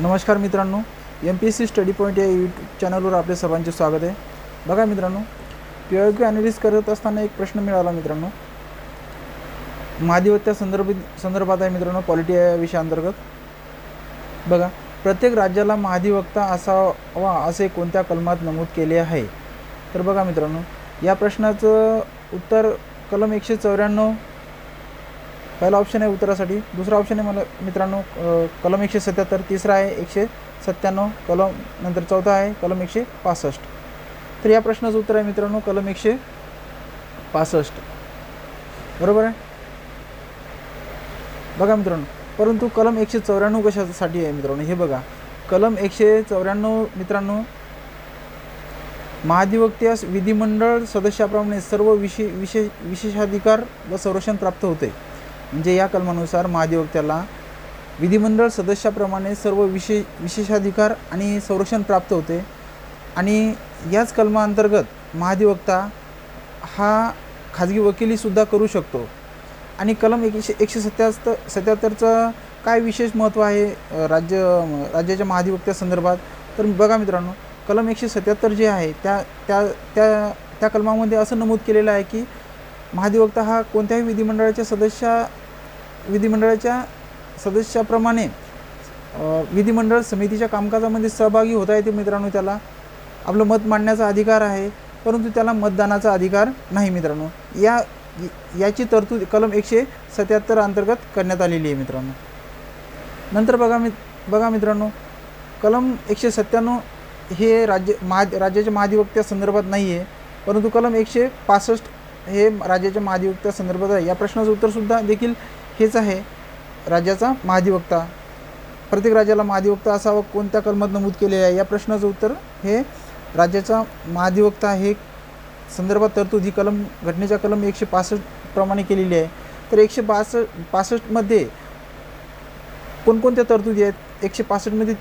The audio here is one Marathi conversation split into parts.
नमस्कार मित्रांनो, MPSC स्टडी पॉईंट या यूट्यूब चॅनलवर आपले सर्वांचे स्वागत आहे। बघा मित्रांनो, PYQ ॲनालिसिस करत असताना एक प्रश्न मिळाला मित्रांनो, महाधिवक्त्या संदर्भात आहे मित्रांनो, पॉलिटी या विषयाअंतर्गत। बघा, प्रत्येक राज्याला महाधिवक्ता असावा असे कोणत्या कलमात नमूद केले आहे? तर बघा मित्रांनो, या प्रश्नाचं उत्तर कलम 194 पहिला ऑप्शन आहे उत्तरासाठी। दुसरा ऑप्शन आहे मला मित्रांनो कलम 177, तिसरा आहे 197 कलम, नंतर चौथा आहे कलम 165। तर या प्रश्नाचं उत्तर आहे मित्रांनो कलम 165, बरोबर आहे। बघा मित्रांनो, परंतु कलम 194 कशासाठी आहे मित्रांनो? हे बघा, कलम 194 मित्रांनो, महाधिवक्त्यास विधिमंडळ सदस्याप्रमाणे सर्व विशेषाधिकार व संरक्षण प्राप्त होते। म्हणजे या कलमानुसार महाधिवक्त्याला विधिमंडळ सदस्याप्रमाणे सर्व विशेषाधिकार आणि संरक्षण प्राप्त होते। आणि याच कलमाअंतर्गत महाधिवक्ता हा खाजगी वकिलीसुद्धा करू शकतो। आणि कलम 177चं काय विशेष महत्त्व आहे राज्याच्या महाधिवक्त्या संदर्भात? तर बघा मित्रांनो, कलम 177 जे आहे त्या कलमामध्ये असं नमूद केलेलं आहे की महाधिवक्ता हा कोणत्याही विधिमंडळाच्या सदस्याप्रमाणे विधिमंडळ समितीच्या कामकाजामध्ये सहभागी होता येते मित्रांनो। त्याला आपलं मत मांडण्याचा अधिकार आहे, परंतु त्याला मतदानाचा अधिकार नाही मित्रांनो। याची तरतूद कलम 177 अंतर्गत करण्यात आलेली आहे मित्रांनो। नंतर बघा मित्रांनो, कलम 197 हे राज्याच्या महाधिवक्त्या संदर्भात नाही आहे, परंतु कलम 165 हे राज्याच्या महाधिवक्त्या संदर्भात आहे। या प्रश्नाचं उत्तरसुद्धा देखील हेच आहे, राज्याचा महाधिवक्ता, प्रत्येक राज्याला महाधिवक्ता असावा कोणत्या कलमात नमूद केले आहे? या प्रश्नाचं उत्तर हे राज्याचा महाधिवक्ता हे संदर्भात तरतूद ही घटनेच्या कलम 165 प्रमाणे केलेली आहे। तर 165 मध्ये कोणकोणत्या तरतुदी आहेत? 165 मध्ये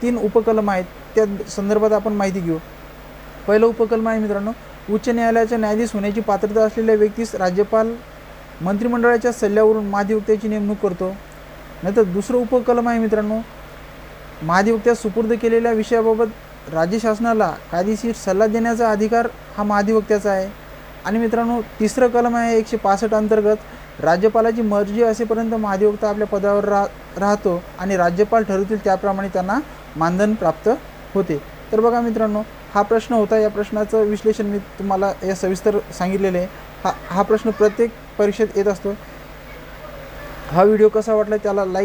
तीन उपकलम आहेत, त्या संदर्भात आपण माहिती घेऊ। पहिलं उपकलम आहे मित्रांनो, उच्च न्यायालयाचा न्यायाधीश होण्याची पात्रता असलेल्या व्यक्तीस राज्यपाल मंत्रिमंडळाच्या सल्ल्यावरून महाधिवक्त्याची नेमणूक करतो। नंतर दुसरं उपकलम आहे मित्रांनो, महाधिवक्त्यास सुपूर्द केलेल्या विषयाबाबत राज्य शासनाला कायदेशीर सल्ला देण्याचा अधिकार हा महाधिवक्त्याचा आहे। आणि मित्रांनो, तिसरं कलम आहे 165 अंतर्गत, राज्यपालाची मर्जी असेपर्यंत महाधिवक्ता आपल्या पदावर राहतो आणि राज्यपाल ठरवतील त्याप्रमाणे त्यांना मानधन प्राप्त होते। तर बघा मित्रांनो, हा प्रश्न होता। या प्रश्नाचं विश्लेषण मी तुम्हाला या सविस्तर सांगितलेले आहे। हा प्रश्न प्रत्येक परीक्षेत येत असतो। हा व्हिडिओ कसा वाटला त्याला लाईक